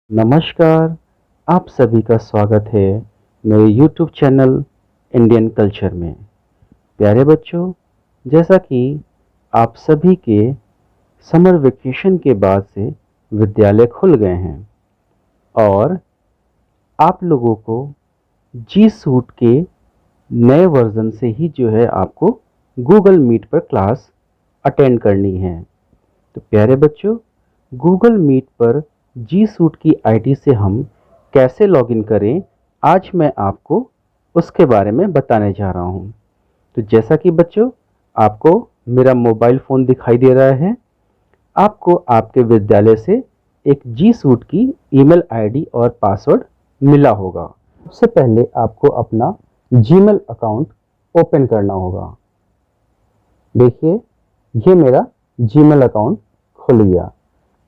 नमस्कार, आप सभी का स्वागत है मेरे YouTube चैनल इंडियन कल्चर में। प्यारे बच्चों, जैसा कि आप सभी के समर वेकेशन के बाद से विद्यालय खुल गए हैं और आप लोगों को जी सूट के नए वर्जन से ही जो है आपको गूगल मीट पर क्लास अटेंड करनी है। तो प्यारे बच्चों, गूगल मीट पर जी सूट की आईडी से हम कैसे लॉगिन करें, आज मैं आपको उसके बारे में बताने जा रहा हूं। तो जैसा कि बच्चों आपको मेरा मोबाइल फ़ोन दिखाई दे रहा है, आपको आपके विद्यालय से एक जी सूट की ईमेल आईडी और पासवर्ड मिला होगा। सबसे पहले आपको अपना जीमेल अकाउंट ओपन करना होगा। देखिए, ये मेरा जीमेल अकाउंट खुल गया।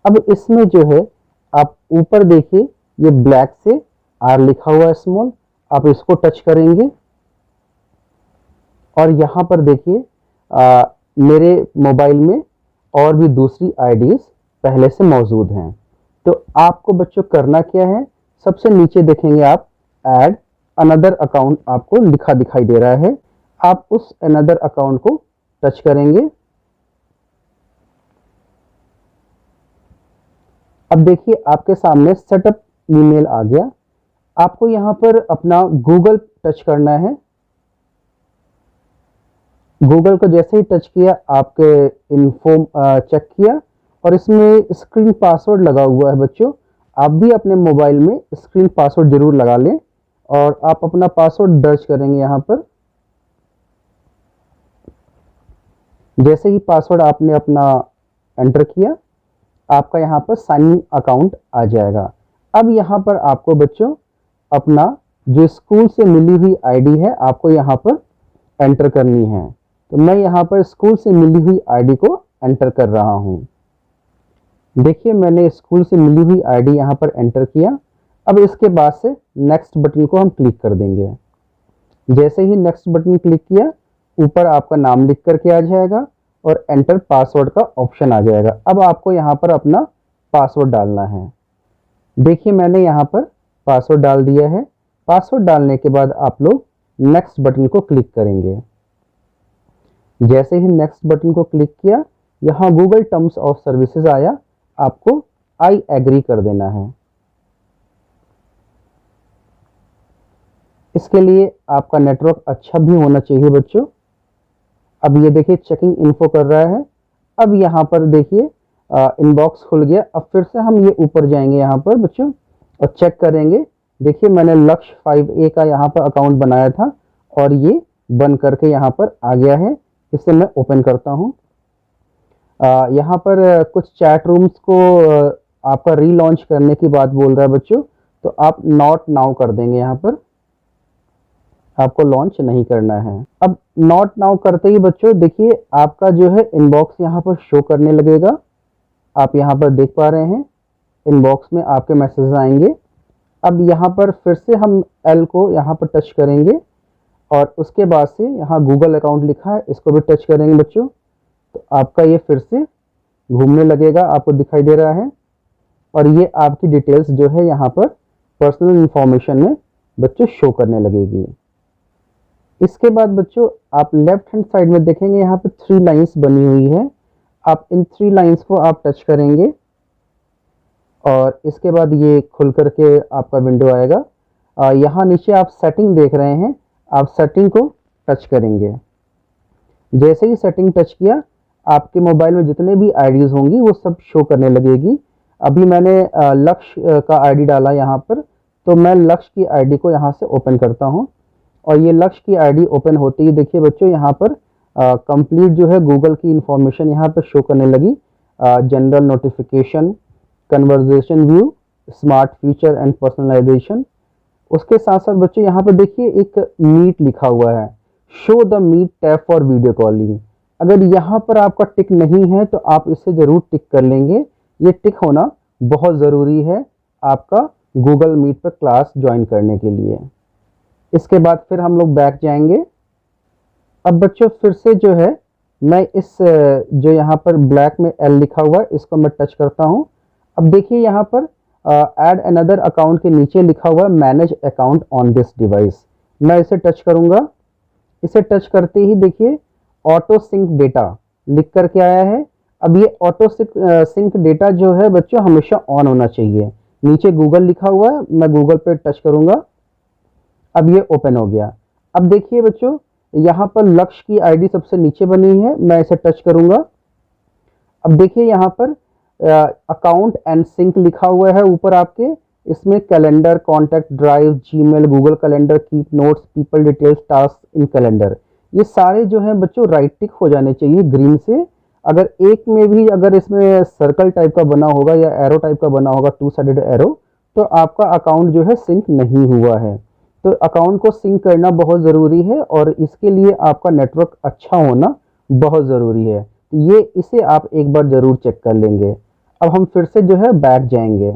अब इसमें जो है आप ऊपर देखिए, ये ब्लैक से आर लिखा हुआ है स्मॉल, आप इसको टच करेंगे और यहाँ पर देखिए मेरे मोबाइल में और भी दूसरी आईडीज पहले से मौजूद हैं। तो आपको बच्चों करना क्या है, सबसे नीचे देखेंगे आप ऐड अनदर अकाउंट आपको लिखा दिखाई दे रहा है। आप उस अनदर अकाउंट को टच करेंगे। अब देखिए आपके सामने सेटअप ईमेल आ गया। आपको यहाँ पर अपना गूगल टच करना है। गूगल को जैसे ही टच किया, आपके इन्फो चेक किया और इसमें स्क्रीन पासवर्ड लगा हुआ है। बच्चों, आप भी अपने मोबाइल में स्क्रीन पासवर्ड जरूर लगा लें और आप अपना पासवर्ड दर्ज करेंगे यहाँ पर। जैसे ही पासवर्ड आपने अपना एंटर किया, आपका यहाँ पर साइन इन अकाउंट आ जाएगा। अब यहाँ पर आपको बच्चों अपना जो स्कूल से मिली हुई आईडी है, आपको यहाँ पर एंटर करनी है। तो मैं यहाँ पर स्कूल से मिली हुई आईडी को एंटर कर रहा हूँ। देखिए, मैंने स्कूल से मिली हुई आईडी यहाँ पर एंटर किया। अब इसके बाद से नेक्स्ट बटन को हम क्लिक कर देंगे। जैसे ही नेक्स्ट बटन क्लिक किया, ऊपर आपका नाम लिख करके आ जाएगा और एंटर पासवर्ड का ऑप्शन आ जाएगा। अब आपको यहाँ पर अपना पासवर्ड डालना है। देखिए, मैंने यहाँ पर पासवर्ड डाल दिया है। पासवर्ड डालने के बाद आप लोग नेक्स्ट बटन को क्लिक करेंगे। जैसे ही नेक्स्ट बटन को क्लिक किया, यहाँ गूगल टर्म्स ऑफ सर्विसेज आया, आपको आई एग्री कर देना है। इसके लिए आपका नेटवर्क अच्छा भी होना चाहिए बच्चों। अब ये देखिए चेकिंग इन्फो कर रहा है। अब यहाँ पर देखिए इनबॉक्स खुल गया। अब फिर से हम ये ऊपर जाएंगे यहाँ पर बच्चों और चेक करेंगे। देखिए, मैंने लक्ष्य 5A का यहाँ पर अकाउंट बनाया था और ये बन करके यहाँ पर आ गया है। इसे मैं ओपन करता हूँ। यहाँ पर कुछ चैट रूम्स को आपका रीलॉन्च करने की बात बोल रहा है बच्चों, तो आप नॉट नाउ कर देंगे। यहाँ पर आपको लॉन्च नहीं करना है। अब नॉट नाउ करते ही बच्चों देखिए आपका जो है इनबॉक्स यहाँ पर शो करने लगेगा। आप यहाँ पर देख पा रहे हैं इनबॉक्स में आपके मैसेज आएंगे। अब यहाँ पर फिर से हम एल को यहाँ पर टच करेंगे और उसके बाद से यहाँ गूगल अकाउंट लिखा है, इसको भी टच करेंगे बच्चों। तो आपका ये फिर से घूमने लगेगा, आपको दिखाई दे रहा है और ये आपकी डिटेल्स जो है यहाँ पर पर्सनल इंफॉर्मेशन में बच्चों शो करने लगेगी। इसके बाद बच्चों आप लेफ्ट हैंड साइड में देखेंगे, यहाँ पे 3 लाइंस बनी हुई है। आप इन 3 लाइंस को आप टच करेंगे और इसके बाद ये खुल करके आपका विंडो आएगा। यहाँ नीचे आप सेटिंग देख रहे हैं, आप सेटिंग को टच करेंगे। जैसे ही सेटिंग टच किया, आपके मोबाइल में जितने भी आईडीज होंगी वो सब शो करने लगेगी। अभी मैंने लक्ष्य का आईडी डाला यहाँ पर, तो मैं लक्ष्य की आईडी को यहाँ से ओपन करता हूँ और ये लक्ष्य की आईडी ओपन होते ही देखिए बच्चों यहाँ पर कंप्लीट जो है गूगल की इंफॉर्मेशन यहाँ पर शो करने लगी। General notification, conversation view, smart feature and personalisation. उसके साथ साथ बच्चों यहाँ पर देखिए एक मीट लिखा हुआ है, show the meet tab for video calling. अगर यहाँ पर आपका टिक नहीं है तो आप इसे जरूर टिक कर लेंगे। ये टिक होना बहुत ज़रूरी है आपका गूगल मीट पर क्लास ज्वाइन करने के लिए। इसके बाद फिर हम लोग बैक जाएंगे। अब बच्चों फिर से जो है मैं इस जो यहाँ पर ब्लैक में एल लिखा हुआ है इसको मैं टच करता हूँ। अब देखिए यहाँ पर ऐड अनदर अकाउंट के नीचे लिखा हुआ है manage account on this device. मैं इसे टच करूंगा। इसे टच करते ही देखिए ऑटो सिंक डेटा लिख करके आया है। अब ये ऑटो सिंक डेटा जो है बच्चों हमेशा ऑन होना चाहिए। नीचे गूगल लिखा हुआ है, मैं गूगल पे टच करूंगा। अब ये ओपन हो गया। अब देखिए बच्चों यहाँ पर लक्ष्य की आईडी सबसे नीचे बनी है, मैं इसे टच करूंगा। अब देखिए यहाँ पर अकाउंट एंड सिंक लिखा हुआ है ऊपर आपके। इसमें calendar, contact, drive, Gmail, Google calendar, keep notes, people details, task in calendar, ये सारे जो है बच्चों राइट टिक हो जाने चाहिए ग्रीन से। अगर एक में भी अगर इसमें सर्कल टाइप का बना होगा या एरो टाइप का बना होगा, टू साइडेड एरो, तो आपका अकाउंट जो है सिंक नहीं हुआ है। तो अकाउंट को सिंक करना बहुत ज़रूरी है और इसके लिए आपका नेटवर्क अच्छा होना बहुत ज़रूरी है। तो ये इसे आप एक बार ज़रूर चेक कर लेंगे। अब हम फिर से जो है बैक जाएंगे।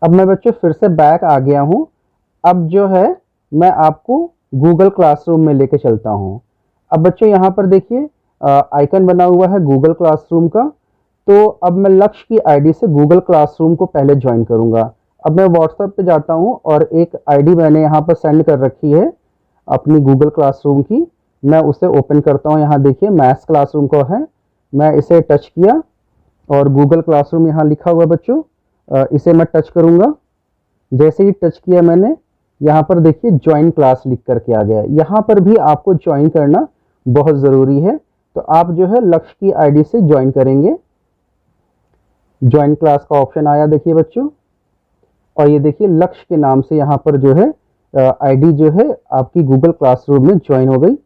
अब मैं बच्चों फिर से बैक आ गया हूँ। अब जो है मैं आपको गूगल क्लासरूम में लेके चलता हूँ। अब बच्चों यहाँ पर देखिए आइकन बना हुआ है गूगल क्लासरूम का। तो अब मैं लक्ष्य की आईडी से गूगल क्लासरूम को पहले ज्वाइन करूँगा। अब मैं व्हाट्सएप पे जाता हूँ और एक आईडी मैंने यहाँ पर सेंड कर रखी है अपनी गूगल क्लासरूम की। मैं उसे ओपन करता हूँ। यहाँ देखिए मैथ्स क्लासरूम को है, मैं इसे टच किया और गूगल क्लासरूम यहाँ लिखा हुआ है बच्चों, इसे मैं टच करूँगा। जैसे ही टच किया मैंने, यहाँ पर देखिए ज्वाइन क्लास लिख करके आ गया। यहाँ पर भी आपको ज्वाइन करना बहुत ज़रूरी है। तो आप जो है लक्ष्य की आईडी से ज्वाइन करेंगे। ज्वाइन क्लास का ऑप्शन आया देखिए बच्चों, और ये देखिए लक्ष्य के नाम से यहाँ पर जो है आईडी जो है आपकी गूगल क्लासरूम में ज्वाइन हो गई।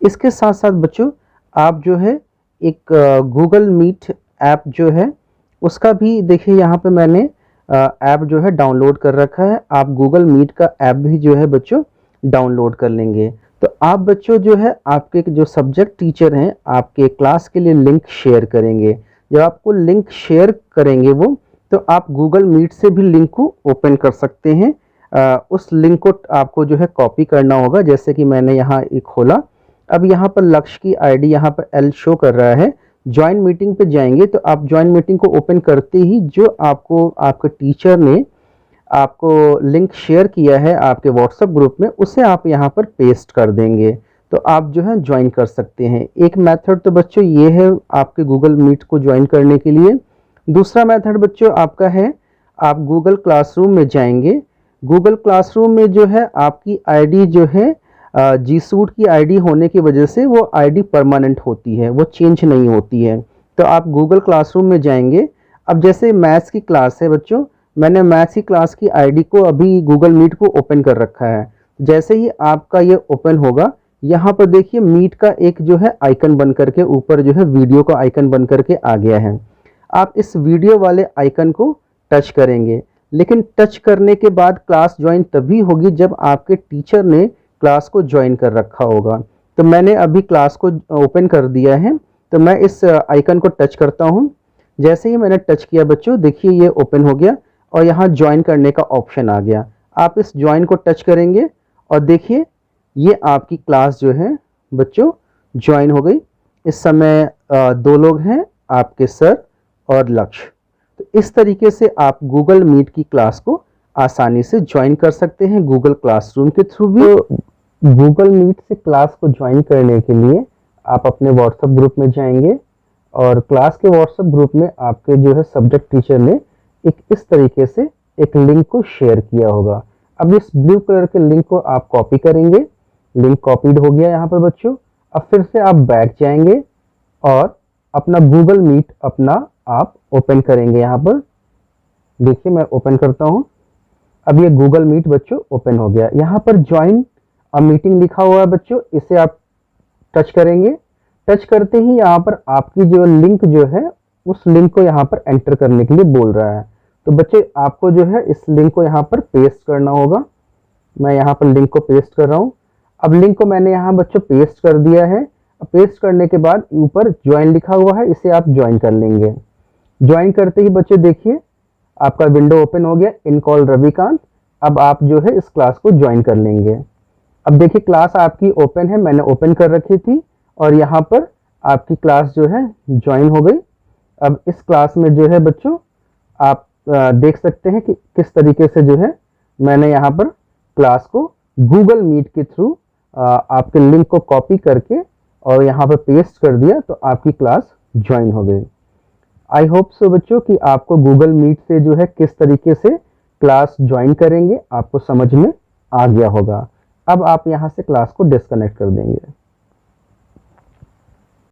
इसके साथ साथ बच्चों आप जो है एक गूगल मीट ऐप जो है उसका भी देखिए यहाँ पे मैंने ऐप जो है डाउनलोड कर रखा है। आप गूगल मीट का ऐप भी जो है बच्चों डाउनलोड कर लेंगे। तो आप बच्चों जो है आपके जो सब्जेक्ट टीचर हैं आपके क्लास के लिए लिंक शेयर करेंगे। जब आपको लिंक शेयर करेंगे वो, तो आप गूगल मीट से भी लिंक को ओपन कर सकते हैं। उस लिंक को आपको जो है कॉपी करना होगा। जैसे कि मैंने यहाँ एक खोला। अब यहाँ पर लक्ष्य की आईडी यहाँ पर एल शो कर रहा है। ज्वाइन मीटिंग पे जाएंगे तो आप ज्वाइन मीटिंग को ओपन करते ही जो आपको आपके टीचर ने आपको लिंक शेयर किया है आपके व्हाट्सएप ग्रुप में, उसे आप यहाँ पर पेस्ट कर देंगे तो आप जो है ज्वाइन कर सकते हैं। एक मेथड तो बच्चों ये है आपके गूगल मीट को ज्वाइन करने के लिए। दूसरा मेथड बच्चों आपका है, आप गूगल क्लासरूम में जाएंगे। गूगल क्लासरूम में जो है आपकी आईडी जो है जी सूट की आईडी होने की वजह से वो आईडी परमानेंट होती है, वो चेंज नहीं होती है। तो आप गूगल क्लासरूम में जाएंगे। अब जैसे मैथ्स की क्लास है बच्चों, मैंने मैथ्स की क्लास की आईडी को अभी गूगल मीट को ओपन कर रखा है। जैसे ही आपका ये ओपन होगा, यहाँ पर देखिए मीट का एक जो है आइकन बन करके ऊपर जो है वीडियो का आइकन बन करके आ गया है। आप इस वीडियो वाले आइकन को टच करेंगे, लेकिन टच करने के बाद क्लास ज्वाइन तभी होगी जब आपके टीचर ने क्लास को ज्वाइन कर रखा होगा। तो मैंने अभी क्लास को ओपन कर दिया है, तो मैं इस आइकन को टच करता हूँ। जैसे ही मैंने टच किया बच्चों, देखिए ये ओपन हो गया और यहाँ ज्वाइन करने का ऑप्शन आ गया। आप इस ज्वाइन को टच करेंगे और देखिए ये आपकी क्लास जो है बच्चों ज्वाइन हो गई। इस समय 2 लोग हैं, आपके सर और लक्ष्य। तो इस तरीके से आप गूगल मीट की क्लास को आसानी से ज्वाइन कर सकते हैं गूगल क्लासरूम के थ्रू भी। गूगल मीट से क्लास को ज्वाइन करने के लिए आप अपने व्हाट्सएप ग्रुप में जाएंगे और क्लास के व्हाट्सएप ग्रुप में आपके जो है सब्जेक्ट टीचर ने एक इस तरीके से एक लिंक को शेयर किया होगा। अब इस ब्लू कलर के लिंक को आप कॉपी करेंगे। लिंक कॉपीड हो गया यहाँ पर बच्चों। अब फिर से आप बैक जाएंगे और अपना गूगल मीट अपना आप ओपन करेंगे। यहाँ पर देखिए मैं ओपन करता हूँ। अब ये गूगल मीट बच्चों ओपन हो गया। यहाँ पर ज्वाइन अ मीटिंग लिखा हुआ है बच्चों, इसे आप टच करेंगे। टच करते ही यहाँ पर आपकी जो लिंक जो है उस लिंक को यहाँ पर एंटर करने के लिए बोल रहा है। तो बच्चे आपको जो है इस लिंक को यहाँ पर पेस्ट करना होगा। मैं यहाँ पर लिंक को पेस्ट कर रहा हूँ। अब लिंक को मैंने यहाँ बच्चों पेस्ट कर दिया है। पेस्ट करने के बाद ऊपर ज्वाइन लिखा हुआ है, इसे आप ज्वाइन कर लेंगे। ज्वाइन करते ही बच्चे देखिए आपका विंडो ओपन हो गया, इन कॉल रविकांत। अब आप जो है इस क्लास को ज्वाइन कर लेंगे। अब देखिए क्लास आपकी ओपन है, मैंने ओपन कर रखी थी और यहाँ पर आपकी क्लास जो है ज्वाइन हो गई। अब इस क्लास में जो है बच्चों आप देख सकते हैं कि किस तरीके से जो है मैंने यहाँ पर क्लास को गूगल मीट के थ्रू आपके लिंक को कॉपी करके और यहाँ पर पेस्ट कर दिया, तो आपकी क्लास ज्वाइन हो गई। आई होप सो बच्चों कि आपको गूगल मीट से जो है किस तरीके से क्लास ज्वाइन करेंगे आपको समझ में आ गया होगा। अब आप यहाँ से क्लास को डिस्कनेक्ट कर देंगे।